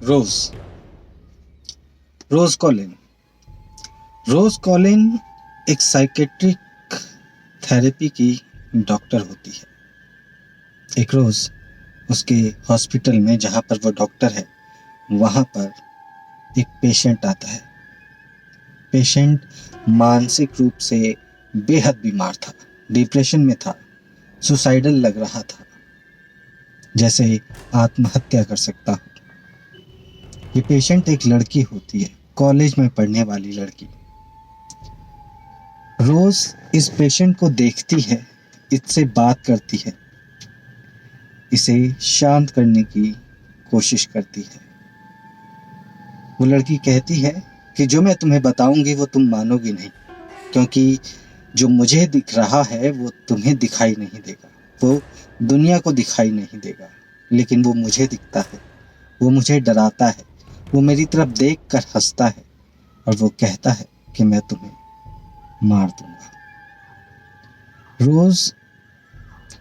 रोज रोज Colin रोज Colin एक psychiatric therapy की doctor होती है। एक रोज उसके हॉस्पिटल में जहाँ पर वो डॉक्टर है वहाँ पर एक पेशेंट आता है। पेशेंट मानसिक रूप से बेहद बीमार था, डिप्रेशन में था, सुसाइडल लग रहा था, जैसे आत्महत्या कर सकता हो। ये पेशेंट एक लड़की होती है, कॉलेज में पढ़ने वाली लड़की। रोज इस पेशेंट को देखती है, इससे बात करती है, इसे शांत करने की कोशिश करती है। वो लड़की कहती है कि जो मैं तुम्हें बताऊंगी वो तुम मानोगी नहीं, क्योंकि जो मुझे दिख रहा है वो तुम्हें दिखाई नहीं देगा, वो दुनिया को दिखाई नहीं देगा, लेकिन वो मुझे दिखता है। वो मुझे डराता है, वो मेरी तरफ देख कर हंसता है और वो कहता है कि मैं तुम्हें मार दूंगा। रोज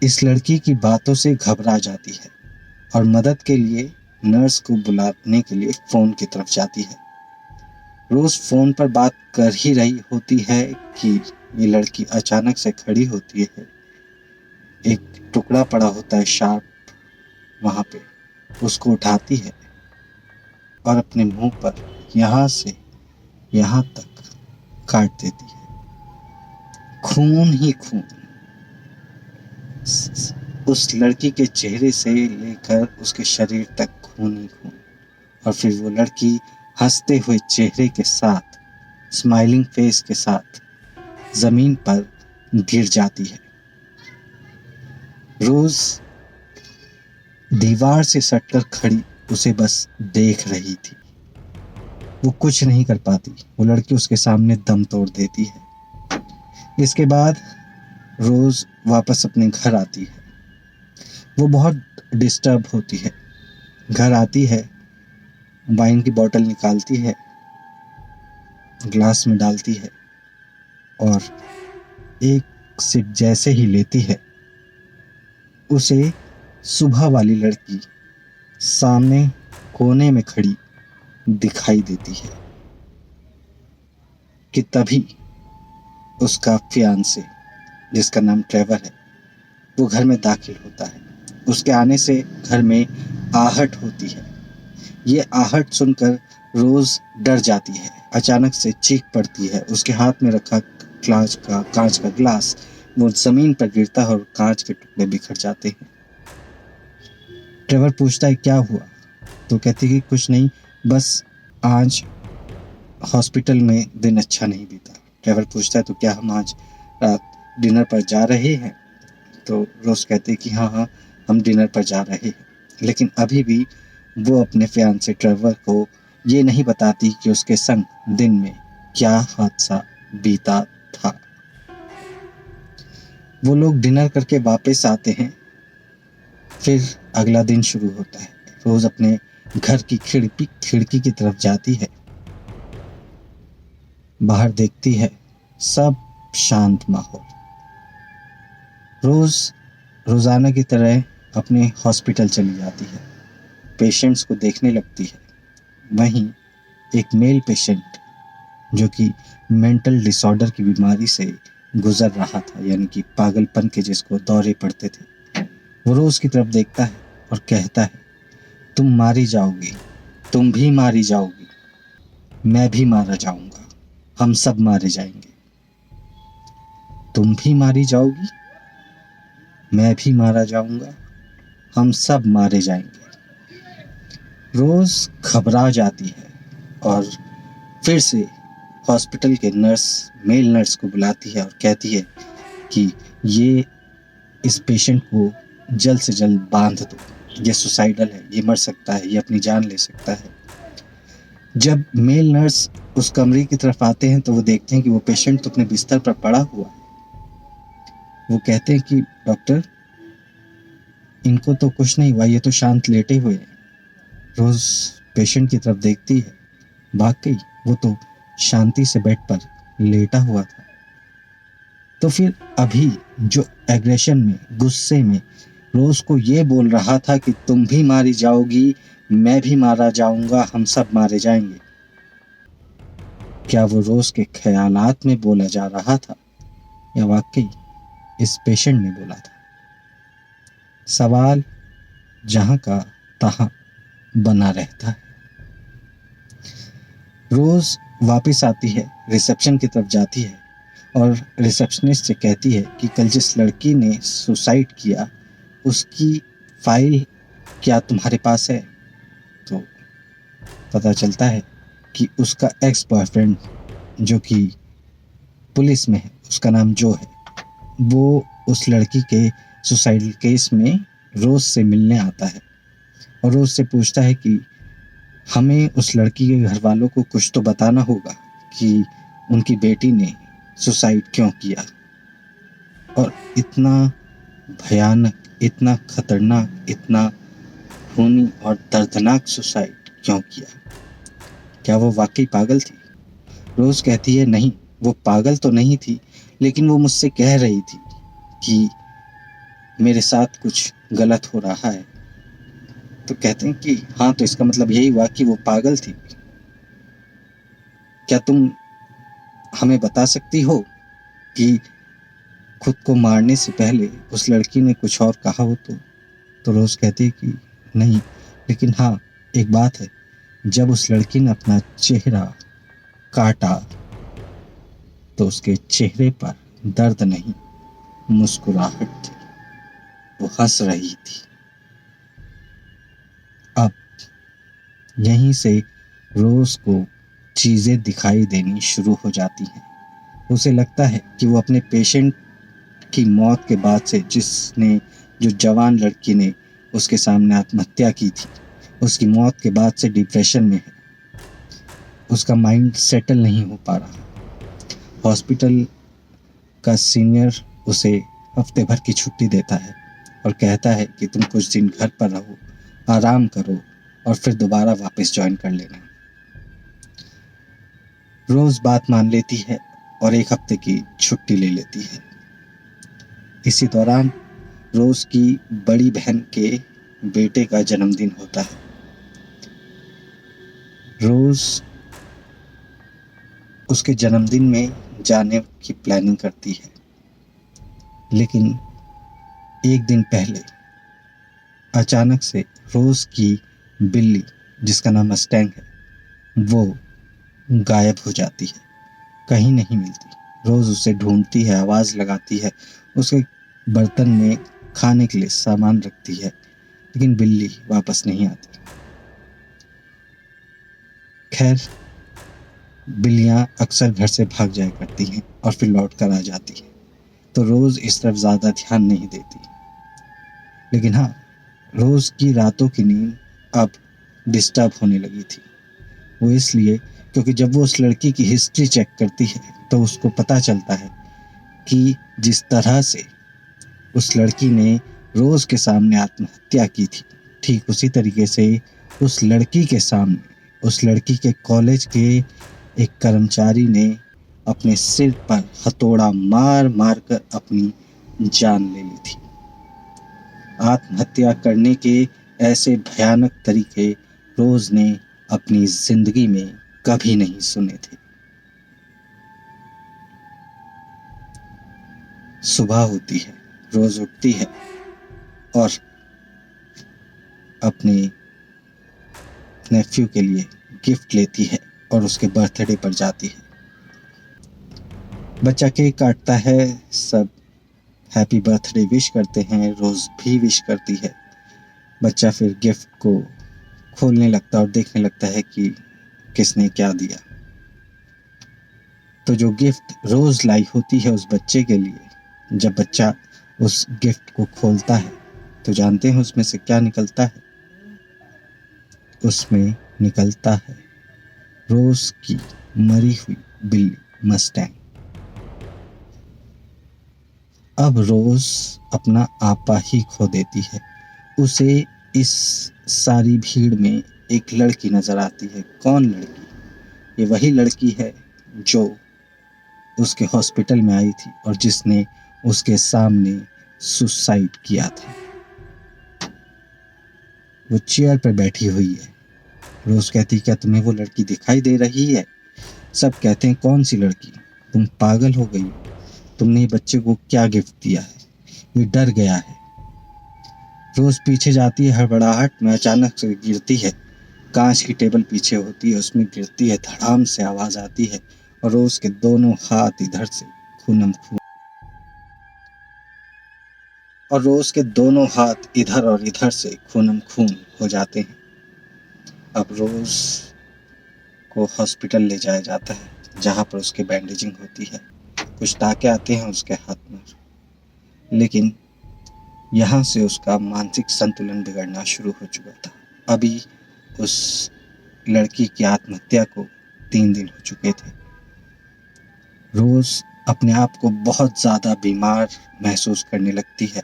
इस लड़की की बातों से घबरा जाती है और मदद के लिए नर्स को बुलाने के लिए फोन की तरफ जाती है। रोज फोन पर बात कर ही रही होती है कि ये लड़की अचानक से खड़ी होती है। एक टुकड़ा पड़ा होता है शार्प, वहां पे उसको उठाती है और अपने मुंह पर यहाँ से यहाँ तक काट देती है। खून ही खून उस लड़की के चेहरे से लेकर उसके शरीर तक खून ही खून। और फिर वो लड़की हंसते हुए चेहरे के साथ, स्माइलिंग फेस के साथ जमीन पर गिर जाती है। रोज दीवार से सटकर खड़ी उसे बस देख रही थी। वो कुछ नहीं कर पाती। वो लड़की उसके सामने दम तोड़ देती है। इसके बाद रोज वापस अपने घर आती है। वो बहुत डिस्टर्ब होती है। घर आती है, वाइन की बोतल निकालती है, ग्लास में डालती है और एक सिप जैसे ही लेती है, उसे सुबह वाली लड़की सामने कोने में खड़ी दिखाई देती है कि तभी उसका फियांसे, जिसका नाम ट्रेवर है, वो घर में दाखिल होता है। उसके आने से घर में आहट होती है। ये आहट सुनकर रोज डर जाती है। अचानक से चीख पड़ती है। उसके हाथ में रखा कांच का ग्लास वो जमीन पर गिरता है और कांच के टुकड़े बिखर जाते हैं। ट्रेवर पूछता है क्या हुआ, तो कहती है कि कुछ नहीं, बस आज हॉस्पिटल में दिन अच्छा नहीं बीता। ट्रेवर पूछता है तो क्या हम आज रात डिनर पर जा रहे हैं? तो रोज कहते हैं कि हाँ, हम डिनर पर जा रहे हैं। लेकिन अभी भी वो अपने फियांसे ट्रेवर को ये नहीं बताती कि उसके संग दिन में क्या हादसा बीता था। वो लोग डिनर करके वापस आते हैं। फिर अगला दिन शुरू होता है। रोज अपने घर की खिड़की की तरफ जाती है। बाहर देखती है, सब शांत माहौल। रोजाना की तरह अपने हॉस्पिटल चली जाती है, पेशेंट्स को देखने लगती है। वहीं एक मेल पेशेंट जो कि मेंटल डिसऑर्डर की बीमारी से गुजर रहा था, यानी कि पागलपन के जिसको दौरे पड़ते थे, वो रोज की तरफ देखता है और कहता है तुम मारी जाओगी, तुम भी मारी जाओगी, मैं भी मारा जाऊंगा, हम सब मारे जाएंगे। तुम भी मारी जाओगी, मैं भी मारा जाऊंगा, हम सब मारे जाएंगे। रोज घबरा जाती है और फिर से हॉस्पिटल के मेल नर्स को बुलाती है और कहती है कि ये इस पेशेंट को जल्द से जल्द बांध दो, ये सुसाइडल है, ये मर सकता है, ये अपनी जान ले सकता है। जब मेल नर्स उस कमरे की तरफ आते हैं तो वो देखते हैं कि वो पेशेंट तो अपने बिस्तर पर पड़ा हुआ है। वो कहते हैं कि डॉक्टर, इनको तो कुछ नहीं हुआ, ये तो शांत लेटे हुए हैं। रोज पेशेंट की तरफ देखती है, वाकई वो तो शांति से बेड पर लेटा हुआ था। तो फिर अभी जो एग्रेशन में, गुस्से में रोज को ये बोल रहा था कि तुम भी मारी जाओगी, मैं भी मारा जाऊंगा, हम सब मारे जाएंगे। क्या वो रोज के ख्यालात में बोला जा रहा था या वाकई इस पेशेंट ने बोला था? सवाल जहां का तहां बना रहता है। रोज वापस आती है, रिसेप्शन की तरफ जाती है और रिसेप्शनिस्ट से कहती है कि कल जिस लड़की ने सुसाइड किया उसकी फाइल क्या तुम्हारे पास है? तो पता चलता है कि उसका एक्स बॉयफ्रेंड जो कि पुलिस में है, उसका नाम जो है, वो उस लड़की के सुसाइडल केस में रोज से मिलने आता है और रोज से पूछता है कि हमें उस लड़की के घर वालों को कुछ तो बताना होगा कि उनकी बेटी ने सुसाइड क्यों किया और इतना भयानक, इतना खतरनाक, इतना खूनी और दर्दनाक सुसाइड क्यों किया। क्या वो वाकई पागल थी? रोज कहती है नहीं, वो पागल तो नहीं थी, लेकिन वो मुझसे कह रही थी कि मेरे साथ कुछ गलत हो रहा है। तो कहते हैं कि हाँ, तो इसका मतलब यही हुआ कि वो पागल थी। क्या तुम हमें बता सकती हो कि खुद को मारने से पहले उस लड़की ने कुछ और कहा हो तो रोज कहती है कि नहीं, लेकिन हाँ, एक बात है, जब उस लड़की ने अपना चेहरा काटा तो उसके चेहरे पर दर्द नहीं, मुस्कुराहट थी, वो हंस रही थी। अब यहीं से रोज को चीजें दिखाई देनी शुरू हो जाती हैं। उसे लगता है कि वो अपने पेशेंट की मौत के बाद से, जो जवान लड़की ने उसके सामने आत्महत्या की थी, उसकी मौत के बाद से डिप्रेशन में है। उसका माइंड सेटल नहीं हो पा रहा। हॉस्पिटल का सीनियर उसे हफ्ते भर की छुट्टी देता है और कहता है कि तुम कुछ दिन घर पर रहो, आराम करो और फिर दोबारा वापस ज्वाइन कर लेना। रोज बात मान लेती है और एक हफ्ते की छुट्टी ले लेती है। इसी दौरान रोज की बड़ी बहन के बेटे का जन्मदिन होता है। रोज उसके जन्मदिन में जाने की प्लानिंग करती है, लेकिन एक दिन पहले अचानक से रोज की बिल्ली, जिसका नाम मस्टैंग है, वो गायब हो जाती है, कहीं नहीं मिलती। रोज उसे ढूंढती है, आवाज लगाती है, उसके बर्तन में खाने के लिए सामान रखती है, लेकिन बिल्ली वापस नहीं आती। खैर, बिल्लियां अक्सर घर से भाग जाया करती हैं और फिर लौट कर आ जाती हैं, तो रोज इस तरफ ज्यादा ध्यान नहीं देती। लेकिन हाँ, रोज की रातों की नींद अब डिस्टर्ब होने लगी थी। वो इसलिए क्योंकि जब वो उस लड़की की हिस्ट्री चेक करती है तो उसको पता चलता है कि जिस तरह से उस लड़की ने रोज के सामने आत्महत्या की थी, ठीक उसी तरीके से उस लड़की के सामने, उस लड़की के कॉलेज के एक कर्मचारी ने अपने सिर पर हथौड़ा मार मार कर अपनी जान ले ली थी। आत्महत्या करने के ऐसे भयानक तरीके रोज ने अपनी जिंदगी में कभी नहीं सुने थे। सुबह होती है, रोज उठती है और अपने नेफ्यू के लिए गिफ्ट लेती है और उसके बर्थडे पर जाती है। बच्चा केक काटता है, सब हैप्पी बर्थडे विश करते हैं, रोज भी विश करती है। बच्चा फिर गिफ्ट को खोलने लगता है और देखने लगता है कि किसने क्या दिया। तो जो गिफ्ट रोज लाई होती है उस बच्चे के लिए, जब बच्चा उस गिफ्ट को खोलता है तो जानते हैं उसमें से क्या निकलता है? उसमें निकलता है रोज की मरी हुई बिल्ली मस्टैंग। अब रोज अपना आपा ही खो देती है। उसे इस सारी भीड़ में एक लड़की नजर आती है। कौन लड़की? ये वही लड़की है जो उसके हॉस्पिटल में आई थी और जिसने उसके सामने सुसाइड किया था। वो चेयर पर बैठी हुई है। रोज कहती, क्या तुम्हें वो लड़की दिखाई दे रही है? सब कहते हैं, कौन सी लड़की? तुम पागल हो गई? तुमने ये बच्चे को क्या गिफ्ट दिया है? ये डर गया है। रोज पीछे जाती है, हड़बड़ाहट में अचानक से गिरती है। कांच की टेबल पीछे होती है, उसमें गिरती है, धड़ाम से आवाज आती है और रोज के दोनों हाथ इधर से खूनम खून और रोज के दोनों हाथ इधर और इधर से खूनम खून हो जाते हैं। अब रोज को हॉस्पिटल ले जाया जाता है, जहां पर उसकी बैंडेजिंग होती है। कुछ टाके आते हैं उसके हाथ में, लेकिन यहाँ से उसका मानसिक संतुलन बिगड़ना शुरू हो चुका था। अभी उस लड़की की आत्महत्या को 3 दिन हो चुके थे। रोज अपने आप को बहुत ज़्यादा बीमार महसूस करने लगती है।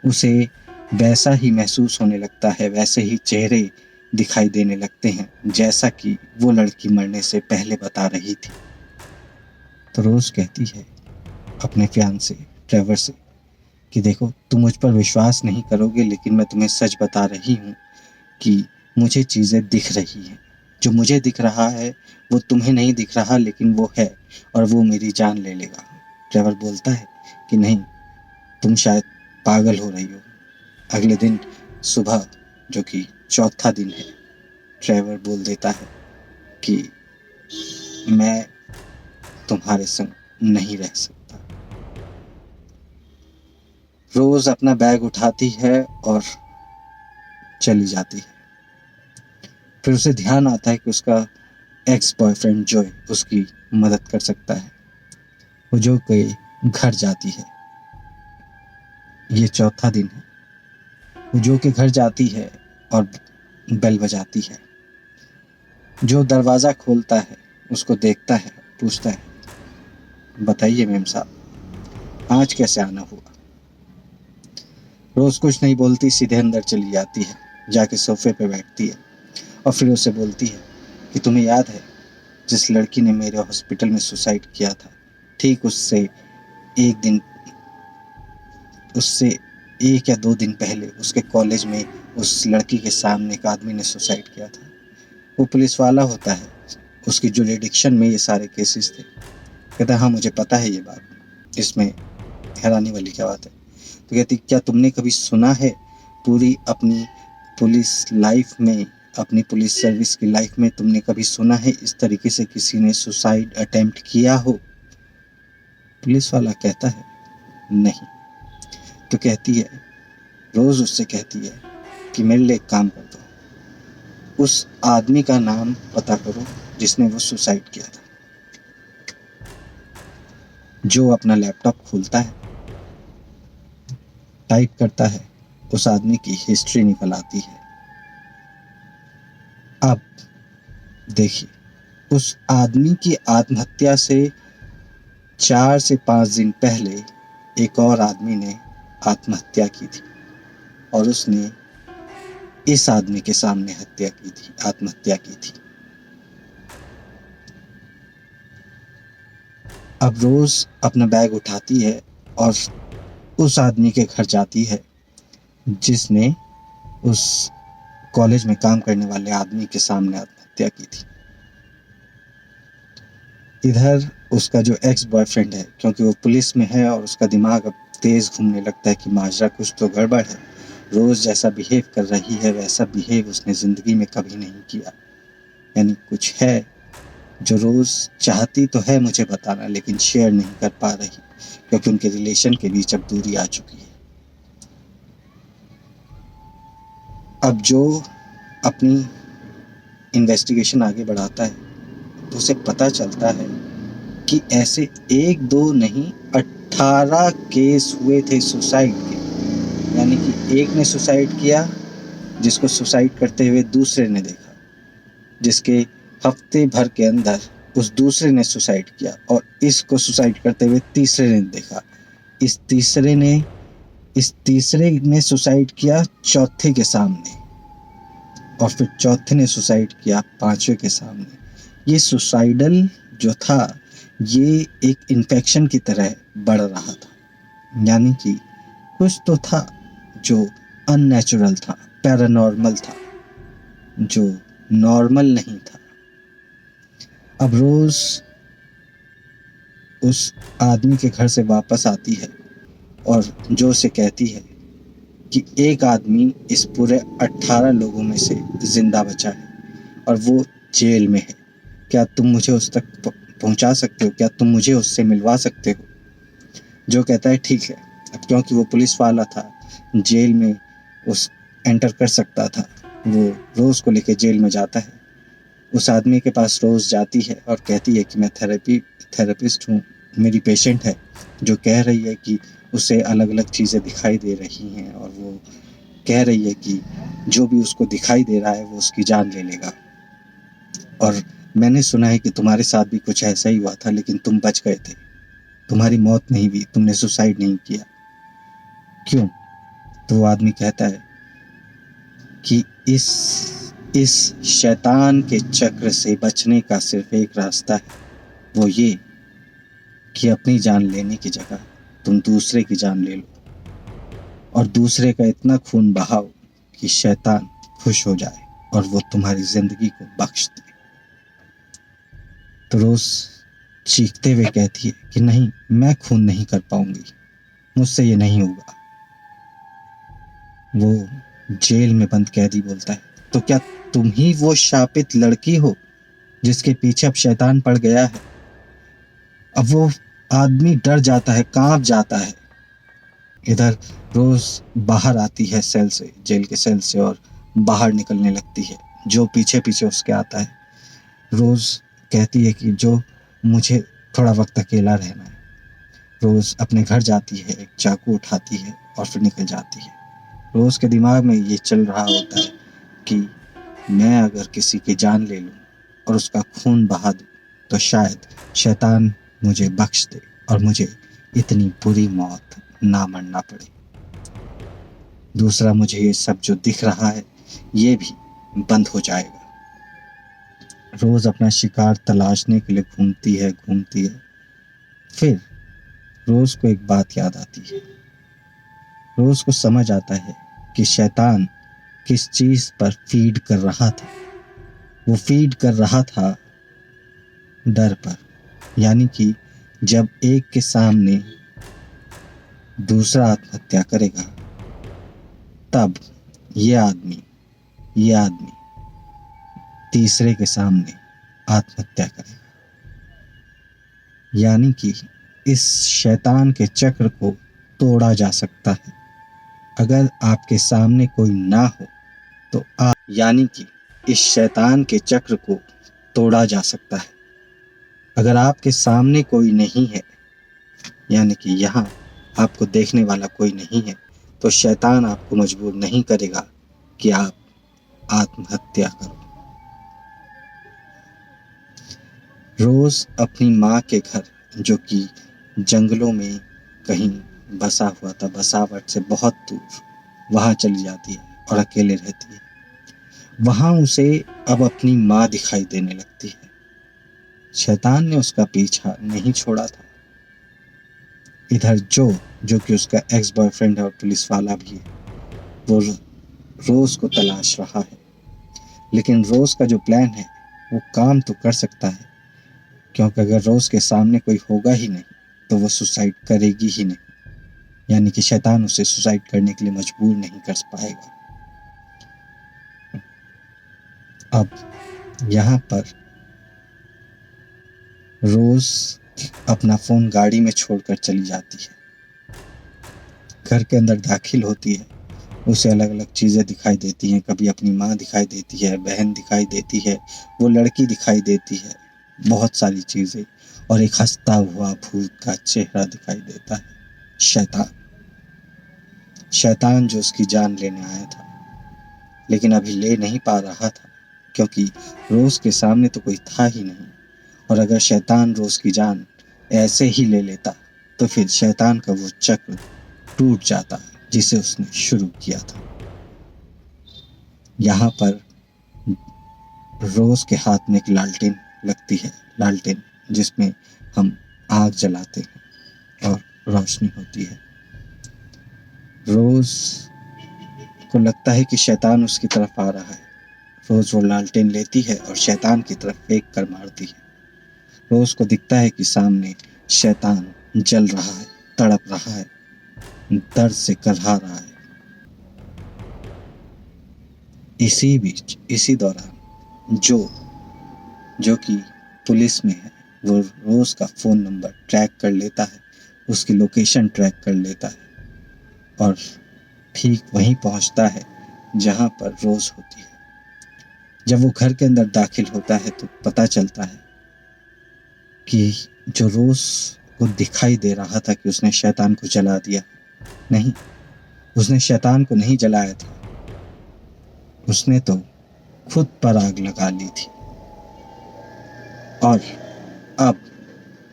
उसे वैसा ही महसूस होने लगता है, वैसे ही चेहरे दिखाई देने लगते हैं जैसा कि वो लड़की मरने से पहले बता रही थी। तो रोज कहती है अपने फियांसे ट्रेवर से कि देखो, तुम मुझ पर विश्वास नहीं करोगे, लेकिन मैं तुम्हें सच बता रही हूँ कि मुझे चीज़ें दिख रही हैं। जो मुझे दिख रहा है वो तुम्हें नहीं दिख रहा, लेकिन वो है और वो मेरी जान ले लेगा। ट्रेवर बोलता है कि नहीं, तुम शायद पागल हो रही हो। अगले दिन सुबह, जो कि चौथा दिन है, ट्रेवर बोल देता है कि मैं तुम्हारे संग नहीं रह सकता। रोज अपना बैग उठाती है और चली जाती है। फिर उसे ध्यान आता है कि उसका एक्स बॉयफ्रेंड जॉय उसकी मदद कर सकता है। वो जो के घर जाती है। ये चौथा दिन है। वो जो के घर जाती है और बेल बजाती है। जो दरवाज़ा खोलता है, उसको देखता है, पूछता है, बताइए मेम साहब, आज कैसे आना हुआ? रोज कुछ नहीं बोलती, सीधे अंदर चली जाती है। जाके सोफे पे बैठती है और फिर उसे बोलती है कि तुम्हें याद है जिस लड़की ने मेरे हॉस्पिटल में सुसाइड किया था, ठीक उससे 1 या 2 दिन पहले उसके कॉलेज में उस लड़की के सामने एक आदमी ने सुसाइड किया था। वो पुलिस वाला होता है, उसकी जुरिडिक्शन में ये सारे केसेस थे। कहता है, हाँ मुझे पता है ये बात, इसमें हैरानी वाली क्या बात है? तो कहती, क्या तुमने कभी सुना है पूरी अपनी पुलिस लाइफ में, अपनी पुलिस सर्विस की लाइफ में तुमने कभी सुना है इस तरीके से किसी ने सुसाइड अटेम्प्ट किया हो? पुलिस वाला कहता है नहीं। तो कहती है, रोज उससे कहती है कि मेरे लिए एक काम कर दो, उस आदमी का नाम पता करो जिसने वो सुसाइड किया था। जो अपना लैपटॉप खोलता है, टाइप करता है, उस आदमी की हिस्ट्री निकल आती है। अब देखिए, उस आदमी की आत्महत्या से 4 से 5 दिन पहले एक और आदमी ने आत्महत्या की थी और उसने इस आदमी के सामने आत्महत्या की थी। अब रोज अपना बैग उठाती है और उस आदमी के घर जाती है जिसने उस कॉलेज में काम करने वाले आदमी के सामने आत्महत्या की थी। इधर उसका जो एक्स बॉयफ्रेंड है, क्योंकि वो पुलिस में है और उसका दिमाग अब तेज घूमने लगता है कि माजरा कुछ तो गड़बड़ है। रोज जैसा बिहेव कर रही है वैसा बिहेव उसने ज़िंदगी में कभी नहीं किया। यानी कुछ है जो रोज चाहती तो है मुझे बताना, लेकिन शेयर नहीं कर पा रही, क्योंकि उनके रिलेशन के बीच अब दूरी आ चुकी है। अब जो अपनी इन्वेस्टिगेशन आगे बढ़ाता है तो उसे पता चलता है कि ऐसे 1-2 नहीं 18 केस हुए थे सुसाइड के। यानी कि एक ने सुसाइड किया, जिसको सुसाइड करते हुए दूसरे ने देखा, जिसके हफ्ते भर के अंदर उस दूसरे ने सुसाइड किया और इसको सुसाइड करते हुए तीसरे ने देखा। इस तीसरे ने सुसाइड किया चौथे के सामने और फिर चौथे ने सुसाइड किया पांचवे के सामने। ये सुसाइडल जो था, ये एक इन्फेक्शन की तरह बढ़ रहा था। यानी कि कुछ तो था जो अननेचुरल था, पैरानॉर्मल था। जो नॉर्मल नहीं था। अब रोज उस आदमी के घर से वापस आती है और जो उसे कहती है कि एक आदमी इस पूरे 18 लोगों में से जिंदा बचा है और वो जेल में है। क्या तुम मुझे उस तक पहुंचा सकते हो? क्या तुम मुझे उससे मिलवा सकते हो? जो कहता है ठीक है। अब क्योंकि वो पुलिस वाला था, जेल में उस एंटर कर सकता था, वो रोज को लेके जेल में जाता है। उस आदमी के पास रोज जाती है और कहती है कि मैं थेरेपिस्ट हूँ, मेरी पेशेंट है, जो कह रही है कि उसे अलग अलग चीज़ें दिखाई दे रही हैं और वो कह रही है कि जो भी उसको दिखाई दे रहा है वो उसकी जान ले लेगा। और मैंने सुना है कि तुम्हारे साथ भी कुछ ऐसा ही हुआ था, लेकिन तुम बच गए थे, तुम्हारी मौत नहीं हुई, तुमने सुसाइड नहीं किया। क्यों? तो वो आदमी कहता है कि इस शैतान के चक्र से बचने का सिर्फ एक रास्ता है, वो ये कि अपनी जान लेने की जगह तुम दूसरे की जान ले लो और दूसरे का इतना खून बहाओ कि शैतान खुश हो जाए और वो तुम्हारी जिंदगी को बख्श दे। तो रोज चीखते हुए कहती है कि नहीं, मैं खून नहीं कर पाऊंगी, मुझसे ये नहीं होगा। वो जेल में बंद कैदी बोलता है, तो क्या तुम ही वो शापित लड़की हो जिसके पीछे अब शैतान पड़ गया है? अब वो आदमी डर जाता है, कांप जाता है। इधर रोज बाहर आती है सेल से, जेल के सेल से, और बाहर निकलने लगती है। जो पीछे पीछे उसके आता है। रोज कहती है कि जो मुझे थोड़ा वक्त अकेला रहना है। रोज अपने घर जाती है, एक चाकू उठाती है और फिर निकल जाती है। रोज के दिमाग में ये चल रहा होता है कि मैं अगर किसी की जान ले लूं और उसका खून बहा दूं तो शायद शैतान मुझे बख्श दे और मुझे इतनी बुरी मौत ना मरना पड़े। दूसरा, मुझे ये सब जो दिख रहा है ये भी बंद हो जाएगा। रोज अपना शिकार तलाशने के लिए घूमती है। फिर रोज को एक बात याद आती है। रोज को समझ आता है कि शैतान किस चीज पर फीड कर रहा था। वो फीड कर रहा था डर पर। यानी कि जब एक के सामने दूसरा आत्महत्या करेगा तब ये आदमी तीसरे के सामने आत्महत्या करेगा। यानी कि इस शैतान के चक्र को तोड़ा जा सकता है अगर आपके सामने कोई ना हो तो आप, यानी कि इस शैतान के चक्र को तोड़ा जा सकता है अगर आपके सामने कोई नहीं है, यानी कि यहाँ आपको देखने वाला कोई नहीं है, तो शैतान आपको मजबूर नहीं करेगा कि आप आत्महत्या करो। रोज अपनी माँ के घर, जो कि जंगलों में कहीं बसा हुआ था, बसावट से बहुत दूर, वहाँ चली जाती है और अकेले रहती है। वहाँ उसे अब अपनी माँ दिखाई देने लगती है। शैतान ने उसका पीछा नहीं छोड़ा था। इधर जो कि उसका एक्स बॉयफ्रेंड है और पुलिस वाला भी है, वो रोज को तलाश रहा है। लेकिन रोज का जो प्लान है वो काम तो कर सकता है, क्योंकि अगर रोज के सामने कोई होगा ही नहीं तो वो सुसाइड करेगी ही नहीं। यानी कि शैतान उसे सुसाइड करने के लिए मजबूर नहीं कर पाएगा। अब यहाँ पर रोज अपना फोन गाड़ी में छोड़कर चली जाती है। घर के अंदर दाखिल होती है, उसे अलग अलग चीज़ें दिखाई देती हैं। कभी अपनी माँ दिखाई देती है, बहन दिखाई देती है, वो लड़की दिखाई देती है, बहुत सारी चीज़ें, और एक हंसता हुआ भूत का चेहरा दिखाई देता है। शैतान जो उसकी जान लेने आया था, लेकिन अभी ले नहीं पा रहा था क्योंकि रोज के सामने तो कोई था ही नहीं। और अगर शैतान रोज की जान ऐसे ही ले लेता तो फिर शैतान का वो चक्र टूट जाता जिसे उसने शुरू किया था। यहाँ पर रोज के हाथ में एक लालटेन लगती है, लालटेन जिसमें हम आग जलाते हैं और रोशनी होती है। रोज को लगता है कि शैतान उसकी तरफ आ रहा है। रोज वो लालटेन लेती है और शैतान की तरफ फेंक कर मारती है। रोज को दिखता है कि सामने शैतान जल रहा है, तड़प रहा है, दर्द से करहा रहा है। इसी बीच, इसी दौरान जो कि पुलिस में है, वो रोज का फोन नंबर ट्रैक कर लेता है, उसकी लोकेशन ट्रैक कर लेता है और ठीक वहीं पहुंचता है जहां पर रोज होती है। जब वो घर के अंदर दाखिल होता है तो पता चलता है कि जो रोज को दिखाई दे रहा था कि उसने शैतान को जला दिया, नहीं, उसने शैतान को नहीं जलाया था, उसने तो खुद पर आग लगा ली थी। और अब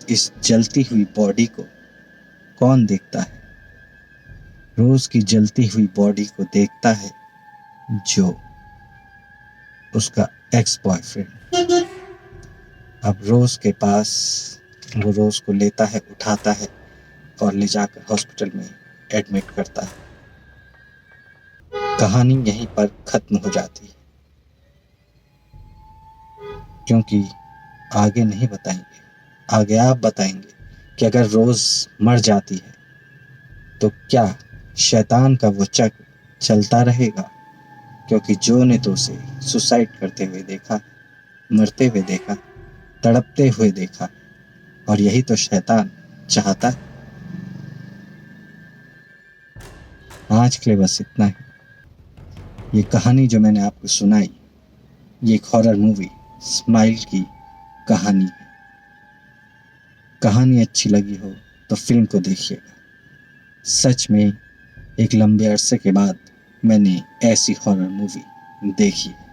इस जलती हुई बॉडी को कौन देखता है? रोज की जलती हुई बॉडी को देखता है जो उसका एक्स बॉयफ्रेंड। अब रोज के पास वो रोज को लेता है, उठाता है और ले जाकर हॉस्पिटल में एडमिट करता है। कहानी यहीं पर खत्म हो जाती है, क्योंकि आगे नहीं बताएंगे। आगे आप बताएंगे कि अगर रोज मर जाती है तो क्या शैतान का वो चक्र चलता रहेगा? क्योंकि जो ने तो उसे सुसाइड करते हुए देखा, मरते हुए देखा, तड़पते हुए देखा, और यही तो शैतान चाहता है। आज के लिए बस इतना ही। ये कहानी जो मैंने आपको सुनाई, ये एक हॉरर मूवी स्माइल की कहानी है। कहानी अच्छी लगी हो तो फिल्म को देखिएगा। सच में एक लंबे अरसे के बाद मैंने ऐसी हॉरर मूवी देखी है।